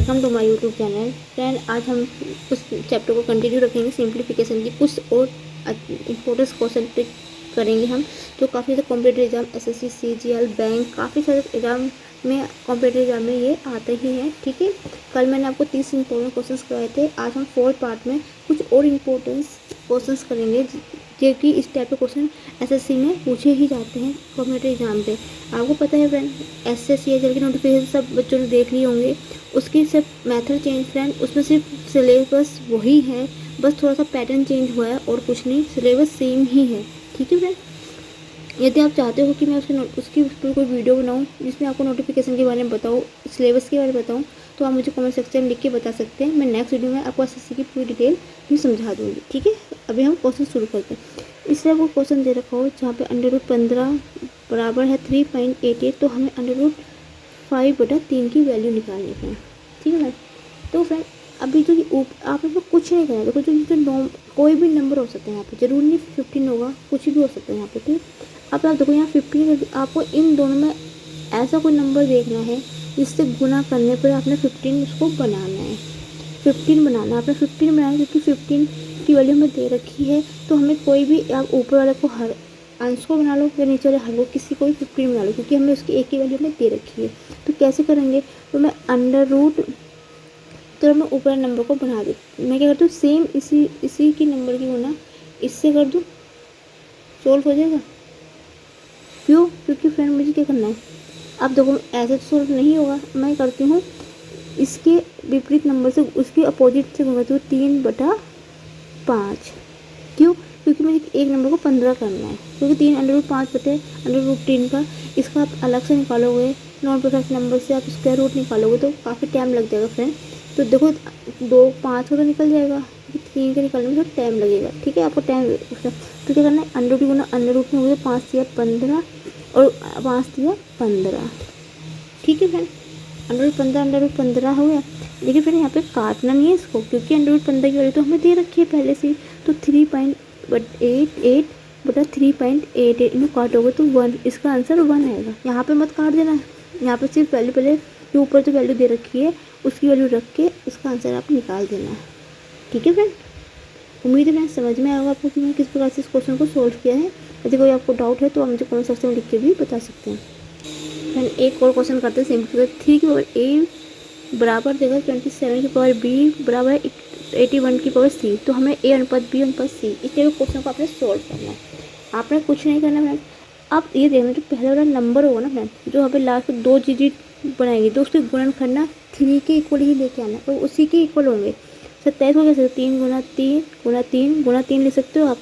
Welcome to my YouTube channel. Friend, आज हम उस चैप्टर को कंटिन्यू रखेंगे, सिंप्लीफिकेशन की कुछ और इम्पोर्टेंट क्वेश्चन करेंगे हम। तो काफ़ी ज़्यादा competitive exam, SSC, CGL, bank, काफ़ी सारे एग्जाम में, कॉम्पिटेटिव एग्जाम में ये आते ही हैं। ठीक है, कल मैंने आपको 30 इंपॉर्टेंट क्वेश्चंस करवाए थे। आज हम 4th पार्ट में कुछ और इम्पोर्टेंस क्वेश्चंस करेंगे, क्योंकि इस टाइप के क्वेश्चन एसएससी में पूछे ही जाते हैं कॉम्पिटेटिव एग्जाम पे। आपको पता है फ्रेंड, एसएससी सीजीएल की नोटिफिकेशन सब बच्चों ने देख लिए होंगे। उसकी सिर्फ मेथड चेंज फ्रेंड, उसमें सिर्फ सिलेबस वही है, बस थोड़ा सा पैटर्न चेंज हुआ है और कुछ नहीं, सिलेबस सेम ही है। ठीक है फ्रेंड, यदि आप चाहते हो कि मैं उसकी पर कोई वीडियो बनाऊं जिसमें आपको नोटिफिकेशन के बारे में बताऊं, सिलेबस के बारे में बताऊं, तो आप मुझे कमेंट सेक्शन में लिख के बता सकते हैं। मैं नेक्स्ट वीडियो में आपको एसएससी की पूरी डिटेल भी समझा दूंगी। ठीक है, अभी हम क्वेश्चन शुरू करते हैं। इससे आपको क्वेश्चन दे रखा हो जहाँ पे √15 बराबर है 3.88, तो हमें √5/3 की वैल्यू निकालनी है। ठीक है ना। तो फ्रेंड, अभी तो आप लोग कुछ नहीं करें, देखो जो कोई भी नंबर हो सकते हैं यहाँ पे, जरूर नहीं 15 होगा, कुछ भी हो सकता है यहाँ पे। ठीक, अब आप देखो यहाँ 15, आपको इन दोनों में ऐसा कोई नंबर देखना है जिससे गुना करने पर आपने 15 उसको बनाना है। 15 बनाना है, आपने 15 बनाना है, क्योंकि 15 की वैल्यू हमें दे रखी है। तो हमें कोई भी, आप ऊपर वाले को हर अंश को बना लो या नीचे वाले हर को, किसी को भी 15 बना लो, क्योंकि हमें उसकी एक ही वैल्यू हमें दे रखी है। तो कैसे करेंगे, तो मैं तो मैं ऊपर नंबर को बना देती, मैं क्या करती हूँ, सेम इसी की नंबर की गुना इससे कर दूँ, सोल्व हो जाएगा। क्यों? क्योंकि फ्रेंड मुझे क्या करना है, अब देखो ऐसे तो सोल्व नहीं होगा, मैं करती हूँ इसके विपरीत नंबर से, उसके अपोजिट से गुणा करती हूँ 3/5। क्यों? क्योंकि मुझे एक नंबर को 15 करना है, क्योंकि 3√5/√3 का, इसका आप अलग से निकालोगे, नॉन परफेक्ट नंबर से आप स्क्वायर रूट निकालोगे तो काफ़ी टाइम लग जाएगा फ्रेंड। तो देखो 2 5 तो निकल जाएगा, 3 के निकालने में थोड़ा टाइम लगेगा। ठीक है, आपको टाइम, तो क्या करना है, अंडर रूट गुना अंडर रूट में हो गया 5 या 15 और 5 या 15। ठीक है फ्रेंड, अंडर रूट 15 हो गया। लेकिन फिर यहाँ पे काटना नहीं है इसको, क्योंकि अंडर रूट 15 की वैल्यू तो हमें दे रखी है पहले से। तो 3.88/3.88 इनको काटोगे तो 1, इसका आंसर 1 आएगा। यहाँ पे मत काट देना, यहाँ पे सिर्फ वैल्यू पहले जो ऊपर जो वैल्यू दे रखी है उसकी वैल्यू रख के इसका आंसर आप निकाल देना। ठीक है फ्रेंड, उम्मीद है फ्रेंड समझ में आएगा आपको कि मैंने किस प्रकार से इस क्वेश्चन को सोल्व किया है। यदि कोई आपको डाउट है तो आप मुझे कमेंट सेक्शन में लिख के भी बता सकते हैं। फ्रेंड, एक और क्वेश्चन करते हैं सिंपल। 3 की पावर a बराबर देगा 27 की पावर b बराबर 81 की पावर c। तो हमें a अनुपात b अनुपात c, इस टाइप के क्वेश्चन को आपने सोल्व करना है। आपने कुछ नहीं करना फ्रेंड, आप ये देखना जो पहले वाला नंबर होगा ना फ्रेंड, जो यहाँ पे लास्ट में 2 डिजिट बनाएंगे, तो उसके गुणन करना 3 के इक्वल ही लेके आना, और उसी के इक्वल होंगे। 27 को कैसे 3 गुना 3 गुना 3 गुना 3 लिख सकते हो आप।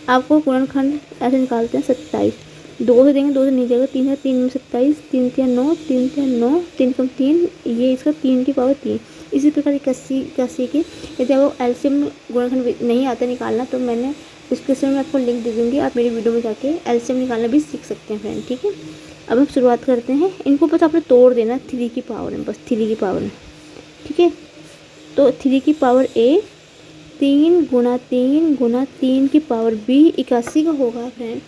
आपको गुणनखंड ऐसे निकालते हैं 27, 2 से देंगे, 2 से नहीं जाएगा, 3 है 3 में 27, 3 3 9, 3 3 9, 3 कम 3, ये इसका 3 की पावर 3। इसी प्रकार 81 की, यदि आपको एलसीएम गुणनखंड नहीं आता निकालना तो मैंने डिस्क्रिप्शन में आपको लिंक दे दूँगी, आप मेरी वीडियो में जाके एलसीएम निकालना भी सीख सकते हैं फ्रेंड। ठीक है, अब हम शुरुआत करते हैं। इनको बस आपने तोड़ देना 3 की पावर में, बस 3 की पावर में। ठीक है, तो 3 की पावर a, 3 गुना 3 गुना 3 की पावर b 81 का होगा फ्रेंड।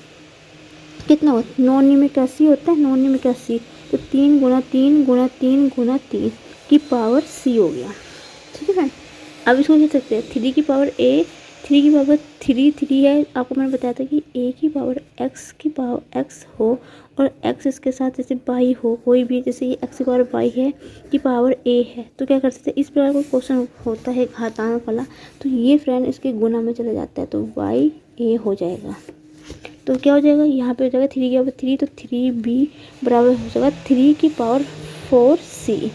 कितना होता है, 9 में 81 होता है, 9 में 81, तो 3 गुना 3 गुना 3 गुना 3 की पावर c हो गया। ठीक है फ्रेंड, अब इसको लिख सकते हैं 3 की पावर a, 3 की पावर 3 है। आपको मैंने बताया था कि a की पावर x हो और x इसके साथ जैसे y हो, कोई भी, जैसे ये x की पावर y है की पावर a है, तो क्या कर सकते हैं, इस प्रकार का क्वेश्चन होता है घातांक वाला, तो ये फ्रेंड इसके गुना में चला जाता है, तो y a हो जाएगा। तो क्या हो जाएगा, यहाँ पे हो जाएगा 3 की पावर 3, तो 3b बराबर हो जाएगा 3 की पावर 4c।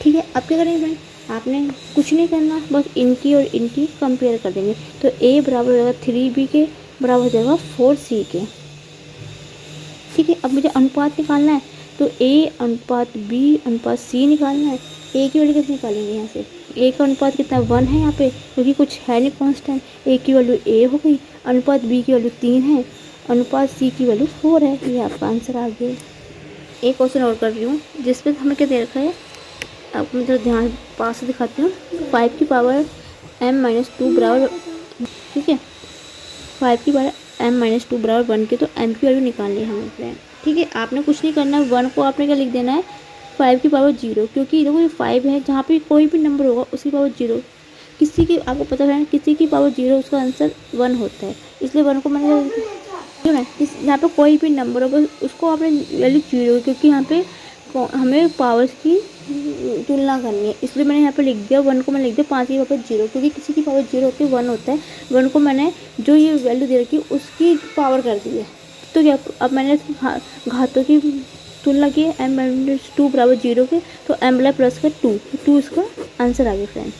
ठीक है, अब क्या करेंगे फ्रेंड, आपने कुछ नहीं करना, बस इनकी और इनकी कंपेयर कर देंगे। तो a बराबर हो जाएगा 3b के बराबर हो जाएगा 4c के। ठीक है, अब मुझे अनुपात निकालना है, तो a अनुपात b अनुपात c निकालना है। a की वैल्यू कैसे निकालेंगे, यहाँ से a का अनुपात कितना 1 है यहाँ पे, क्योंकि कुछ है नहीं कांस्टेंट। a की वैल्यू a हो गई, अनुपात b की वैल्यू 3 है, अनुपात c की वैल्यू 4 है। ये आपका आंसर आ गया। एक क्वेश्चन और कर रही हूँ जिसपे हमें क्या दे रखा है, आपको मैं ध्यान पास से दिखाती हूँ। 5 की पावर m-2 बराबर, ठीक है, 5 की पावर m-2 बराबर 1 के, तो m की वैल्यू निकालनी है हमें फ्रेंड। ठीक है, आपने कुछ नहीं करना, 1 को आपने क्या लिख देना है 5 की पावर 0, क्योंकि देखो ये 5 है, जहाँ पे कोई भी नंबर होगा उसकी पावर 0, किसी की आपको पता है किसी की पावर 0 उसका आंसर 1 होता है, इसलिए 1 को मैंने यहाँ पे कोई भी नंबर होगा उसको आपने वैल्यू 0, क्योंकि यहाँ पे हमें पावर्स की तुलना करनी है, इसलिए मैंने यहाँ पे लिख दिया 1 को मैंने लिख दिया 5 की पावर 0, क्योंकि किसी की पावर 0 होती है 1 होता है, 1 को मैंने जो ये वैल्यू दे रखी है उसकी पावर कर दी है। तो क्या अब मैंने घातों की तुलना की है, m माइनस 2 बराबर 0 के, तो m प्लस का 2 इसका आंसर आ गया फ्रेंड।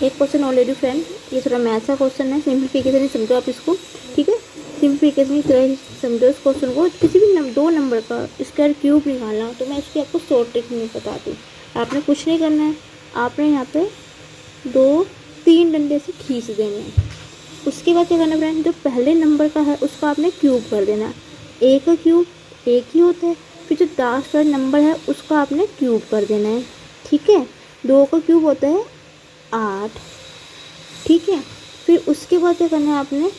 एक क्वेश्चन और ले लो फ्रेंड, ये थोड़ा मैथ्स का क्वेश्चन है, सिंप्लीफिकेशन ही समझो आप इसको, ठीक है, सिंप्लीफिकेशन की तरह ही समझो इस क्वेश्चन को। किसी भी दो नंबर का स्क्वायर क्यूब निकालना हो तो मैं इसकी आपको शॉर्ट ट्रिक नहीं बताती हूँ, आपने कुछ नहीं करना है, आपने यहाँ पे 3 डंडे से खींच देने हैं। उसके बाद क्या करना फ्रेंड, जो पहले नंबर का है उसका आपने क्यूब कर देना, ए का क्यूब एक ही होता है, फिर जो लास्ट वाला नंबर है उसका आपने क्यूब कर देना है, ठीक है, 2 का क्यूब होता है 8, ठीक है। फिर उसके बाद क्या करना है आपने,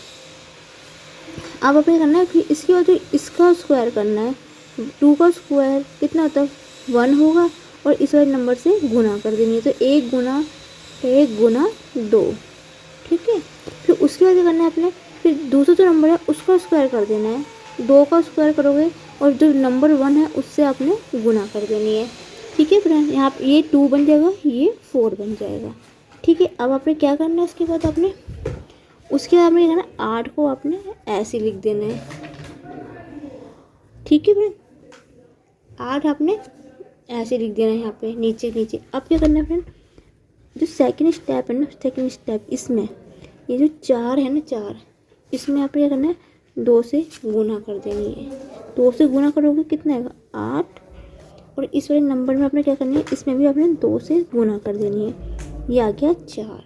अब आपने करना है, फिर इसके बाद इसका स्क्वायर करना है, 2 का स्क्वायर कितना होता है 1 होगा, और इस वाले नंबर से गुना कर देनी है, तो 1 गुना 2, ठीक है। फिर उसके बाद क्या करना है आपने, फिर दूसरा जो नंबर है उसका स्क्वायर कर देना है, 2 का स्क्वायर करोगे और जो नंबर 1 है उससे आपने गुना कर देनी है, ठीक है फ्रेंड। यहाँ पे ये 2 बन जाएगा, ये 4 बन जाएगा, ठीक है। अब आपने क्या करना है, उसके बाद आपने क्या करना, 8 को आपने ऐसे लिख देना है, ठीक है फ्रेंड, 8 आपने ऐसे लिख देना है यहाँ पे नीचे। अब क्या करना है फ्रेंड, जो सेकंड स्टेप है ना, सेकंड स्टेप इसमें ये जो 4 है ना, 4 इसमें आपने क्या करना है, 2 से गुना कर देनी है, 2 से गुना करोगे कितना आएगा 8, और इस वाले नंबर में आपने क्या करनी है, इसमें भी आपने 2 से गुना कर देनी है, ये आ गया 4,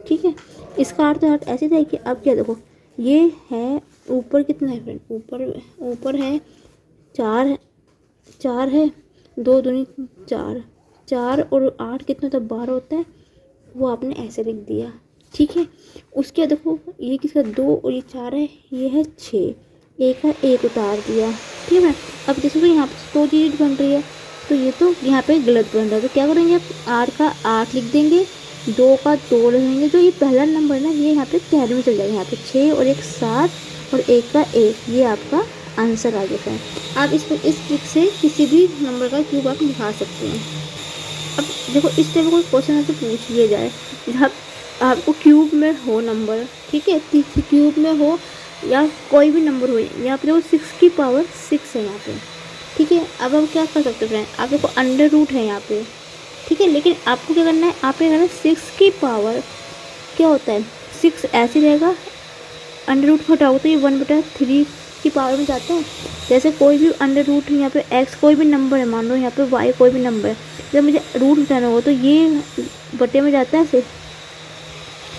ठीक है। इसका अर्थ ऐसे था कि अब क्या देखो, ये है ऊपर कितना है फ्रेंड, ऊपर है 4 है, 2 दूनी 4 और 8 कितना होता है 12 होता है, वो आपने ऐसे लिख दिया, ठीक है। उसके बाद देखो ये किसका 2 और ये 4 है, ये है 6, एक का 1 उतार दिया, ठीक है। अब देखो यहाँ पे 2 डिजिट बन रही है, तो ये तो यहाँ पे गलत बन रहा है, तो क्या करेंगे आप 8 का 8 लिख देंगे, 2 का 2 लिखेंगे, जो ये पहला नंबर है ना ये यहाँ पे कैरी में चल जाएगा, यहाँ पे 6 और 1 7 और 1 का 1, ये आपका आंसर आ गया है। आप इस ट्रिक से किसी भी नंबर का क्यूब आप निकाल सकते हैं। अब देखो इस टाइप कोई क्वेश्चन आपसे पूछ लिया जाए, जहाँ आपको क्यूब में हो नंबर, ठीक है, क्यूब में हो या कोई भी नंबर हो, यहाँ पे देखो 6 की पावर 6 है यहाँ पे, ठीक है। अब हम क्या कर सकते हैं फ्रेंड, आप देखो अंडर रूट है यहाँ पे, ठीक है, लेकिन आपको क्या करना है, आप क्या करना है 6 की पावर क्या होता है 6 ऐसे रहेगा, अंडर रूट हटाओ तो ये 1/3 की पावर में जाता है। जैसे कोई भी अंडर रूट यहाँ पे एक्स कोई भी नंबर है, मान लो यहाँ पे वाई कोई भी नंबर है, जब मुझे रूट हटाना होगा तो ये बटे में जाता है ऐसे,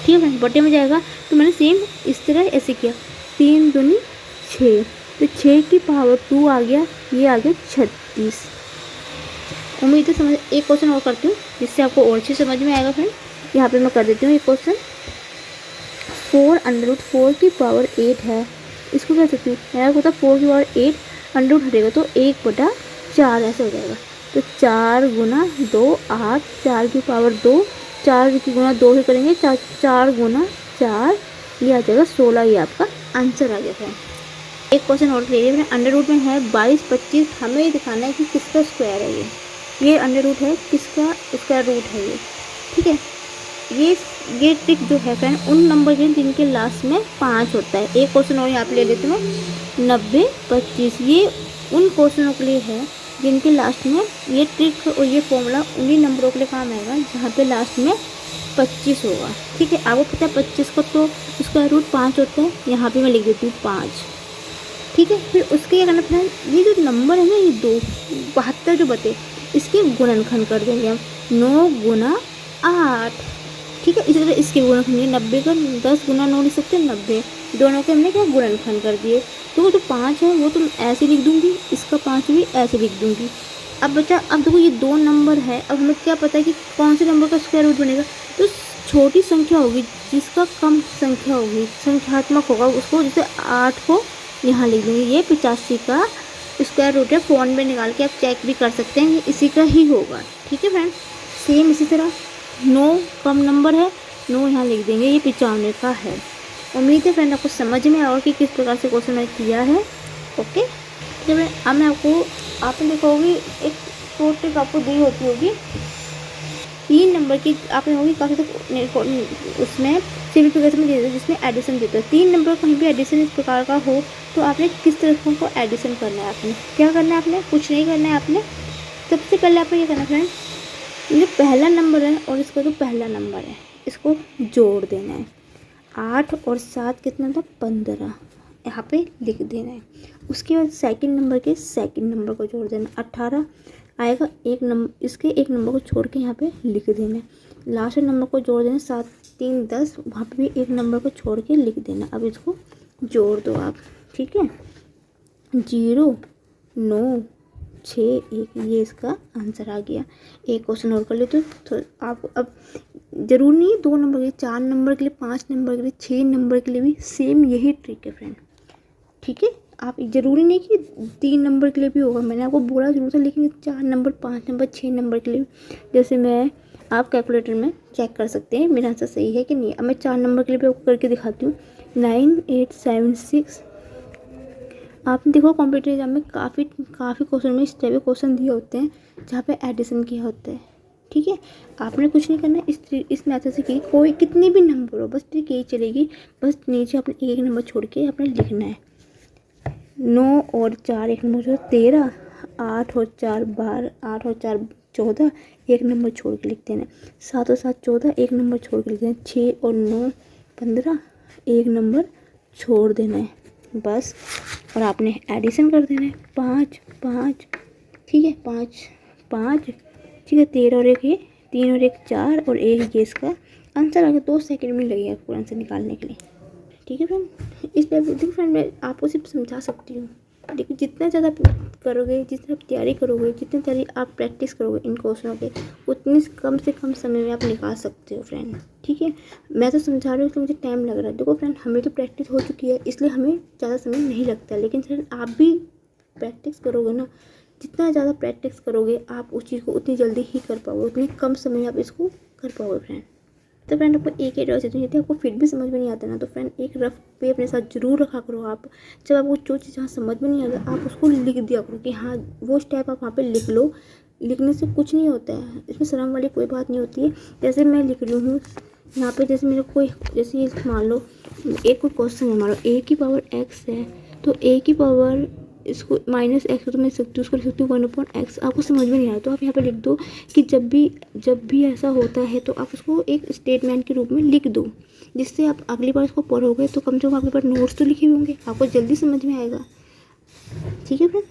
ठीक है, बटे में जाएगा। तो मैंने सेम इस तरह ऐसे किया, 3 दूनी 6, तो 6 की पावर 2 आ गया, ये आ गया 36। उम्मीद है समझ। एक क्वेश्चन और करती हूँ जिससे आपको और अच्छे समझ में आएगा फ्रेंड, यहाँ पे मैं कर देती हूँ एक क्वेश्चन। 4 की पावर 8 है, इसको कह सकती हूँ मेरा होता 4 की पावर 8, अंडर रूट हटेगा तो 1/4 ऐसे हो जाएगा, तो 4 गुना 2 8, 4 की पावर 2, 4 की गुना 2 ही करेंगे, 4 गुना 4, ये आ जाएगा 16, ये आपका आंसर आ गया है। एक क्वेश्चन और ले लीजिए, अंडर रूट में है 22 25, हमें ये दिखाना है कि किसका स्क्वायर है, ये अंडर रूट है, किसका स्क्वायर रूट है ये, ठीक है। ये ट्रिक जो है फ्रेंड उन नंबर के जिनके लास्ट में 5 होता है। एक क्वेश्चन और यहाँ पे ले लेते हैं 90 25, ये उन क्वेश्चनों के लिए है जिनके लास्ट में ये ट्रिक और ये फॉर्मूला उन्हीं नंबरों के लिए काम आएगा जहाँ पे लास्ट में 25 होगा, ठीक है। आपको पता है 25 का तो स्क्वायर रूट 5 होता है, यहाँ पे मैं लिख देती हूँ 5, ठीक है। फिर उसके क्या करना फ्रेंड, ये जो नंबर है ना ये 72 जो बते, इसके गुणनखंड कर देंगे हम, 9 गुना 8, ठीक है। इसी तरह इसके गुणनखंड 90 का 10 गुना 9 लिख सकते हैं 90, दोनों के हमने क्या गुणनखंड कर दिए। तो वो जो 5 है वो तो ऐसे लिख दूंगी, इसका 5 भी ऐसे लिख दूंगी। अब बच्चा अब देखो ये 2 नंबर है, अब हमें क्या पता है कि कौन से नंबर का स्क्वायर रूट बनेगा, तो छोटी संख्या होगी जिसका कम संख्या होगी, संख्यात्मक होगा उसको, जैसे 8 को यहाँ लिख देंगे, ये 85 का स्क्वायर रूट है, फ़ोन में निकाल के आप चेक भी कर सकते हैं, ये इसी का ही होगा। ठीक है फ्रेंड, सेम इसी तरह 9 कम नंबर है, 9 यहाँ लिख देंगे, ये 95 का है। उम्मीद है फ्रेंड आपको समझ में आएगा कि किस प्रकार से क्वेश्चन मैंने किया है। ओके, जब अब मैं आपने देखा होगी एक शॉर्ट ट्रिक आपको दी होती होगी 3 नंबर की, आपने होगी काफ़ी तो उसमें सिम्प्लीफिकेशन में देते हैं जिसमें एडिशन देता है। 3 नंबर कहीं भी एडिशन इस प्रकार का हो तो आपने किस तरह को एडिशन करना है, आपने क्या करना है, आपने कुछ नहीं करना है। आपने सबसे पहले आपको ये करना है फ्रेंड, ये पहला नंबर है और इसका जो पहला नंबर है इसको जोड़ देना है। 8 और 7 कितना था, 15, यहाँ पे लिख देना है। उसके बाद सेकंड नंबर के सेकंड नंबर को जोड़ देना, 18 आएगा, एक नंबर इसके एक नंबर को छोड़ के यहाँ पे लिख देना है। लास्ट नंबर को जोड़ देना, 7 3 10, वहाँ पे भी एक नंबर को छोड़ के लिख देना। अब इसको जोड़ दो आप, ठीक है, 0 9 6 1, ये इसका आंसर आ गया। एक क्वेश्चन और कर लेते हो तो आपको अब जरूर नहीं है 2 नंबर के लिए, 4 नंबर के लिए, 5 नंबर के लिए, 6 नंबर के लिए भी सेम यही ट्रिक है फ्रेंड। ठीक है, आप ज़रूरी नहीं कि 3 नंबर के लिए भी होगा, मैंने आपको बोला जरूर था, लेकिन 4 नंबर, 5 नंबर, 6 नंबर के लिए जैसे मैं आप कैलकुलेटर में चेक कर सकते हैं मेरा आंसर सही है कि नहीं। अब मैं 4 नंबर के लिए भी आपको करके दिखाती हूँ। 9 8 7 6, आपने देखो कॉम्पिटिटिव एग्जाम में काफ़ी क्वेश्चन में इस टाइप के क्वेश्चन दिए होते हैं जहाँ पे एडिशन किया होता है। ठीक है, आपने कुछ नहीं करना, इस मेथड से की कोई कितने भी नंबर हो, बस ट्रिक यही चलेगी, बस नीचे अपने एक नंबर छोड़ के आपने लिखना है। 9 और 4 एक नंबर छोड़ 13, 8 और 4 12, 8 और 4 14, एक नंबर छोड़ के लिख देना। 7 और 7 14, एक नंबर छोड़ के लिख देना। 6 और 9 15, एक नंबर छोड़ देना है बस। और आपने एडिशन कर देना है, 5 5, ठीक है, 5 5, ठीक है, 13 और 1 ये, 3 और 1 4 और 1 ये इसका आंसर आ गया। 2 सेकंड में लगेगा आपको आंसर निकालने के लिए। ठीक है फ्रेंड, इस टाइप देखिए फ्रेंड मैं आपको सिर्फ समझा सकती हूँ, लेकिन जितना ज़्यादा करोगे, जितना आप तैयारी करोगे, जितनी तैयारी आप प्रैक्टिस करोगे इन क्वेश्चनों के, उतनी कम से कम समय में आप निकाल सकते हो फ्रेंड। ठीक है, मैं तो समझा रही हूँ इसलिए मुझे टाइम लग रहा है। देखो फ्रेंड, हमें तो प्रैक्टिस हो चुकी है इसलिए हमें ज़्यादा समय नहीं लगता, लेकिन फ्रेंड आप भी प्रैक्टिस करोगे ना, जितना ज़्यादा प्रैक्टिस करोगे आप उस चीज़ को उतनी जल्दी ही कर पाओगे, उतनी कम समय में आप इसको कर पाओगे फ्रेंड। तो फ्रेंड आपको एक एडवाइस देती हूँ, यदि आपको फिर भी समझ में नहीं आता ना तो फ्रेंड एक रफ पे अपने साथ जरूर रखा करो। आप जब आपको जो चीज़ जहाँ समझ में नहीं आता आप उसको लिख दिया करो कि हाँ वो स्टेप आप वहाँ पे लिख लो। लिखने से कुछ नहीं होता है, इसमें शर्म वाली कोई बात नहीं होती है। जैसे मैं लिख रही हूँ यहाँ पे, जैसे मेरे कोई, जैसे ये मान लो एक कोई क्वेश्चन है, मान लो a की पावर x है, तो a की पावर इसको माइनस एक्स तो मैं लिख सकती हूँ, उसको लिख सकती हूँ 1/x। आपको समझ में नहीं आया तो आप यहाँ पे लिख दो कि जब भी ऐसा होता है तो आप उसको एक स्टेटमेंट के रूप में लिख दो, जिससे आप अगली बार उसको पढ़ोगे तो कम से कम आपके पास नोट्स तो लिखे होंगे, आपको जल्दी समझ में आएगा। ठीक है फ्रेंड,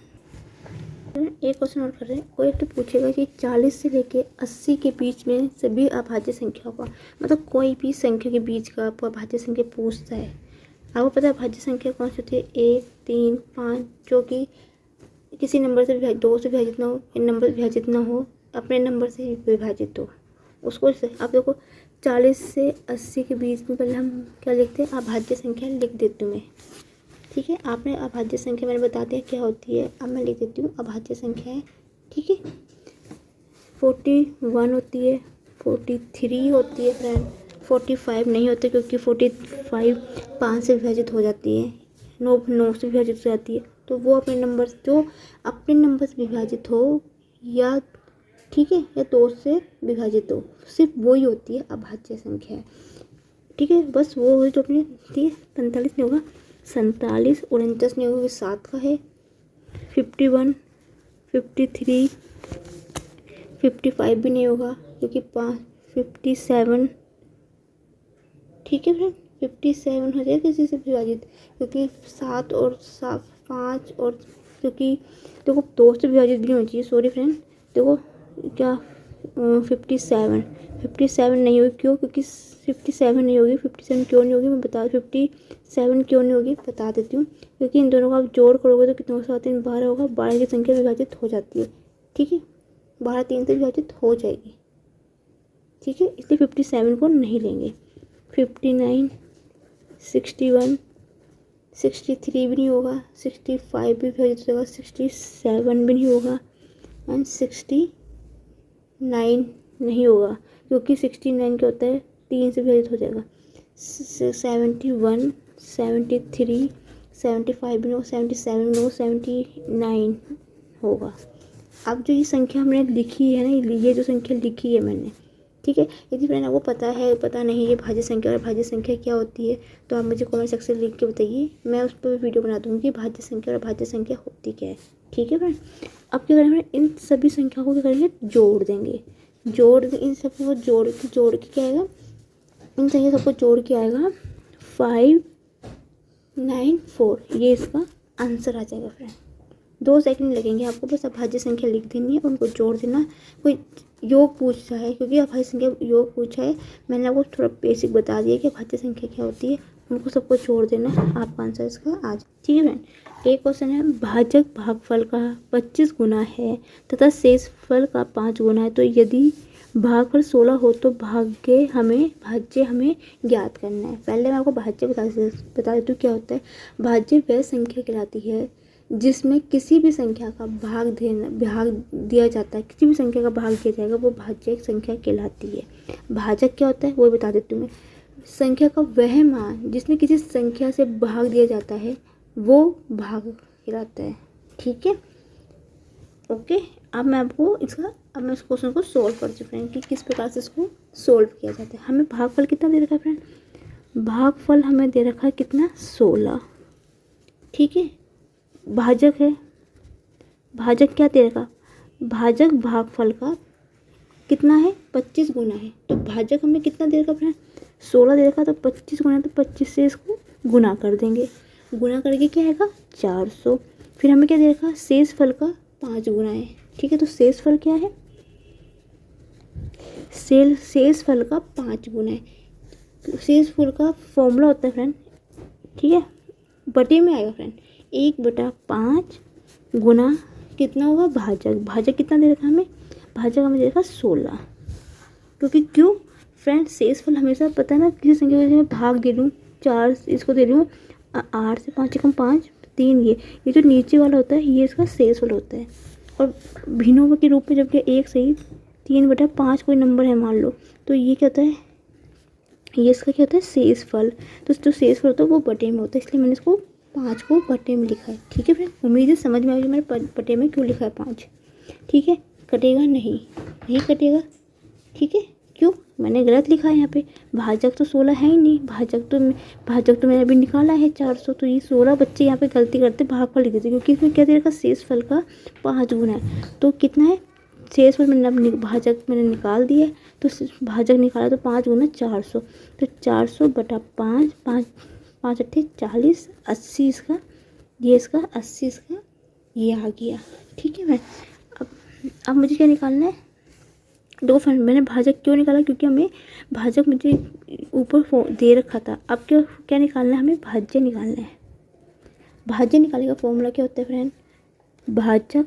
एक क्वेश्चन और कर रहे हैं। कोई तो पूछेगा कि 40 से लेके 80 के बीच में सभी अभाज्य संख्याओं का, मतलब कोई भी संख्या के बीच का आपको अभाज्य संख्या पूछता है। आपको पता है अभाज्य संख्या कौन सी होती है, 1 3 5, जो कि किसी नंबर से 2 से विभाजित ना हो, इन नंबर से विभाजित ना हो, अपने नंबर से विभाजित हो, उसको आप देखो 40 से 80 के बीच में पहले हम क्या लिखते हैं, अभाज्य संख्या लिख देती हूँ मैं। ठीक है, आपने अभाज्य संख्या मैंने बता दिया क्या होती है, अब मैं लिख देती हूँ अभाज्य संख्या है। ठीक है, 41 होती है, 43 होती है फ्रेंड, 45 नहीं होती क्योंकि 45 5 से विभाजित हो जाती है, 9 से विभाजित हो जाती है। तो वो अपने नंबर से विभाजित हो या, ठीक है, या 2 से विभाजित हो, सिर्फ वही होती है अभाज्य संख्या। ठीक है, बस वो जो अपनी होती है। 45 नहीं होगा, 47, 49 नहीं होगा, 7 का है, 51, 53, 55 भी नहीं होगा क्योंकि 57, ठीक है फ्रेंड, 57 हो जाएगा किसी से विभाजित, क्योंकि 7 और 5 और, क्योंकि देखो 2 से विभाजित भी नहीं होनी चाहिए, सॉरी फ्रेंड। देखो क्या 57 नहीं होगी, क्यों, क्योंकि 57 नहीं होगी। 57 क्यों नहीं होगी मैं 57 क्यों नहीं होगी बता देती हूँ, क्योंकि इन दोनों का आप जोड़ करोगे तो कितना होगा, 7 12 होगा, 12 की संख्या विभाजित हो जाती है। ठीक है, 12 3 से विभाजित हो जाएगी। ठीक है, इसलिए 57 को नहीं लेंगे। 59, 61, 63 भी नहीं होगा, 65 भी विभाजित हो जाएगा, 67 भी नहीं होगा एंड 69 नहीं होगा, क्योंकि 69 क्या होता है, 3 से विभाजित हो जाएगा। 71, 73, 75 भी नहीं होगा, 77 भी नहीं होगा, 79 होगा। अब जो ये संख्या हमने लिखी है ना, ये जो संख्या लिखी है मैंने, ठीक है, यदि फ्रेंड आपको पता है पता नहीं ये भाज्य संख्या और भाज्य संख्या क्या होती है, तो आप मुझे कमेंट सेक्शन में लिख के बताइए, मैं उस पर वीडियो बना दूँगी कि भाज्य संख्या और भाज्य संख्या होती क्या है। ठीक है फ्रेंड, अब क्या करेंगे, इन सभी संख्या को क्या करेंगे, जोड़ देंगे। इन सबको जोड़ के क्या आएगा, इन संख्या सबको जोड़ के आएगा 594, ये इसका आंसर आ जाएगा फ्रेंड। 2 सेकंड लगेंगे आपको, बस अब भाज्य संख्या लिख देनी है, उनको जोड़ देना। कोई योग पूछा है, क्योंकि अब भाज्य संख्या योग पूछा है, मैंने आपको थोड़ा बेसिक बता दिया कि भाज्य संख्या क्या होती है, उनको सबको जोड़ देना, आपका आंसर इसका आ जाए। ठीक है फ्रेंड, एक क्वेश्चन है, भाजक भागफल का 25 गुना है तथा शेषफल का 5 गुना है, तो यदि भागफल 16 हो तो भाज्य हमें ज्ञात करना है। पहले मैं आपको भाज्य बता देती हूँ क्या होता है। भाज्य वह संख्या कहलाती है जिसमें किसी भी संख्या का भाग दिया जाता है, किसी भी संख्या का भाग दिया जाएगा, वो भाज्य संख्या कहलाती है। भाजक क्या होता है वो बता देती हूँ मैं, संख्या का वह मान जिसमें किसी संख्या से भाग दिया जाता है वो भाग कहलाता है। ठीक है, ओके। अब मैं इस क्वेश्चन को सोल्व कर चुकी हूँ कि किस प्रकार से इसको सोल्व किया जाता है। हमें भागफल कितना दे रखा है फ्रेंड, भागफल हमें दे रखा है कितना, 16। ठीक है, भाजक है, भाजक क्या दे रखा, भाजक भागफल का कितना है, 25 गुना है, तो भाजक हमें कितना दे रखा फ्रेंड, 16 दे रखा, तो 25 गुना, तो 25 से इसको गुना कर देंगे, गुना करके क्या आएगा 400। फिर हमें क्या दे रखा, शेषफल का 5 गुना है। ठीक है, तो शेषफल क्या है, शेषफल का 5 गुना है। शेषफल का फॉर्मूला होता है फ्रेंड, ठीक है, बटे में आएगा फ्रेंड, 1/5 गुना कितना होगा, भाजक कितना दे रखा हमें, भाजक हमें दे रखा 16। क्योंकि क्यों फ्रेंड, शेषफल हमेशा पता है ना, किसी संख्या को मैं भाग दे लूँ, 4 इसको दे लूँ, 8 से 5 कम 5, 3, ये जो नीचे वाला होता है ये इसका शेषफल होता है। और भिन्नों के रूप में जबकि 1 सही 3/5 कोई नंबर है मान लो, तो ये क्या होता है, ये इसका क्या होता है, शेषफल। तो जो शेषफल होता है वो बटे में होता है, इसलिए मैंने इसको 5 को बटे में लिखा है। ठीक है फ्रेंड, उम्मीद है समझ में आ गई मैंने बटे में क्यों लिखा है 5। ठीक है, कटेगा नहीं कटेगा। ठीक है, क्यों, मैंने गलत लिखा है यहाँ पे, भाजक तो 16 है ही नहीं, भाजक तो मैंने अभी निकाला है 400, तो ये 16 बच्चे यहाँ पे गलती करते भागफल लिख देते, क्योंकि इसमें क्या दे रखा, शेषफल का 5 गुना है। तो कितना है, शेषफल मैंने भाजक मैंने निकाल दिया, तो भाजक निकाला तो 5 गुना 400, तो 400/5, 5 8 40, 80 इसका, ये इसका 80 इसका, ये आ गया। ठीक है मैं, अब मुझे क्या निकालना है, देखो फ्रेंड मैंने भाजक क्यों निकाला, क्योंकि हमें भाजक मुझे ऊपर दे रखा था। अब क्या निकालना है, हमें भाज्य निकालना है। भाज्य निकालने का फॉर्मूला क्या होता है फ्रेंड, भाजक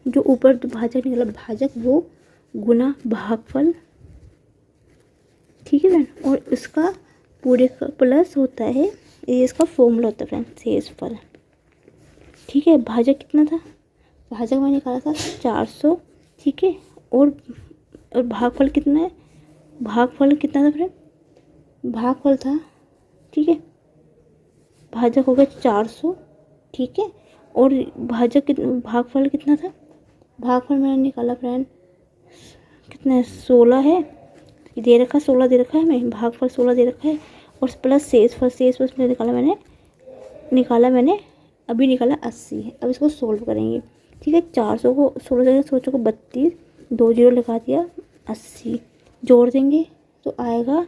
जो ऊपर भाजक निकला, भाजक वो गुना भागफल। ठीक है फ्रेंड, और इसका पूरे का प्लस होता है, ये इसका फॉर्मूला होता है फ्रेंड, शेषफल। ठीक है, भाजक कितना था, भाजक मैंने निकाला था 400। ठीक है, और भागफल कितना है, भागफल कितना था फ्रेंड, भागफल था, ठीक है, भाजक हो गया 400। ठीक है, और भागफल कितना था, भागफल मैंने निकाला फ्रेंड कितना है, 16 है, दे रखा 16 दे रखा है हमें, भागफल 16 दे रखा है, और प्लस शेषफल मैंने अभी निकाला 80 है। अब इसको सोल्व करेंगे। ठीक है, 400 को 16 जगह सोचो को 32, 2 जीरो लगा दिया, 80 जोड़ देंगे तो आएगा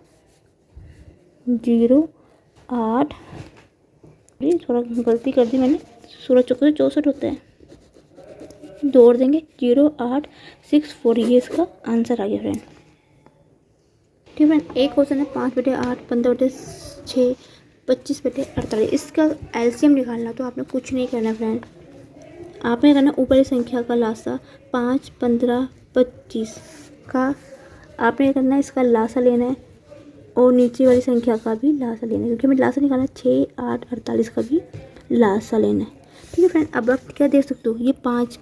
0.8, थोड़ा गलती कर दी मैंने, 16 चौके 64 होता है, जोड़ देंगे 0.864, ये इसका आंसर आ गया फ्रेंड। ठीक है फ्रेंड, एक क्वेश्चन है 5/8, 15/6, 25/48, इसका एलसीएम निकालना। तो आपने कुछ नहीं करना फ्रेंड, आपने करना ऊपरी संख्या का लासा 5, 15, 25 का आपने करना है, इसका लासा लेना है और नीचे वाली संख्या का भी लासा लेना है, क्योंकि हमें लासा निकालना है 6, 8, 48 का भी लासा लेना है। ठीक है फ्रेंड, अब आप क्या देख सकते हो, ये 5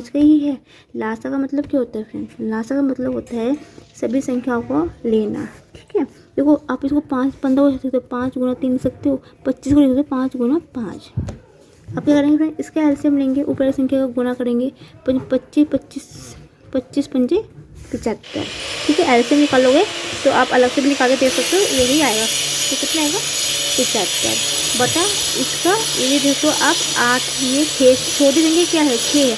का ही है। लासा का मतलब क्या होता है फ्रेंड, लासा का मतलब होता है सभी संख्याओं को लेना। ठीक है, देखो आप इसको 5, 15 को सकते हो, 5 गुना 3 सकते हो, 25 को लिख सकते हो 5 गुना 5। अब क्या करेंगे फ्रेंड, इसका एलसीएम लेंगे, ऊपर की संख्या का गुना करेंगे, 25 पंजे 75। ठीक है, एलसीएम निकालोगे तो आप अलग से भी निकाल के दे सकते हो, यही आएगा। तो कितना आएगा 75 बटा इसका, ये देखो आप 8 में 6, छोटी संख्या क्या है 6 है।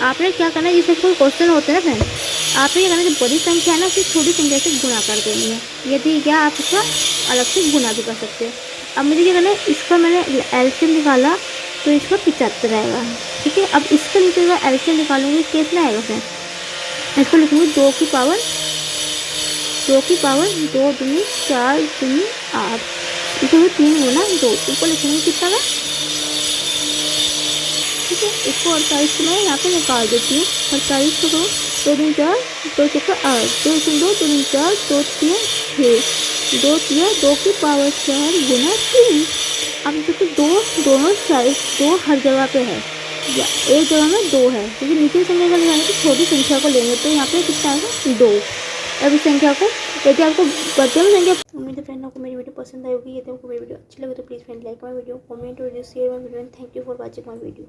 आपने क्या करना है, जैसे कोई क्वेश्चन होता है ना फ्रेंड, आपने क्या करना है, जो बड़ी संख्या है ना उसे छोटी संख्या से गुणा कर देनी है, यदि क्या आप इसका अलग से गुणा भी कर सकते हो। अब मुझे क्या करना है, इसका मैंने एलसीएम निकाला तो इसका 75 आएगा। ठीक है, अब इसका नीचे का एलसीएम निकालूंगी, कितना आएगा फ्रेंड, इसको लिखूंगी 2 की पावर 2 दूनी 4 दूनी 8, इसको 3 गुना 2, ऊपर लिखेंगे कितना का। ठीक है, इसको 48 को मैं यहाँ पे निकाल देती हूँ। 48 को 2 दूनी 4, 2 चौका 8, 2 दूनी 2, 2 दूनी 4, 2 तिया 6, 2 तिया 2 की पावर 4 गुना 3। अब देखो 2 दोनों साइड, 2 हर जगह पे है, या एक जगह में 2 है, क्योंकि नीचे संख्या का लगाने तो छोटी संख्या को लेंगे, तो यहाँ पे कितना आएगा 2। अब इस संख्या को, यदि आपको बच्चों में संख्या, उम्मीद है फ्रेंड आपको मेरी वीडियो पसंद आई होगी। यदि आपको मेरी वीडियो अच्छी लगे तो please friend like my video, comment और share my video and thank you for watching my video.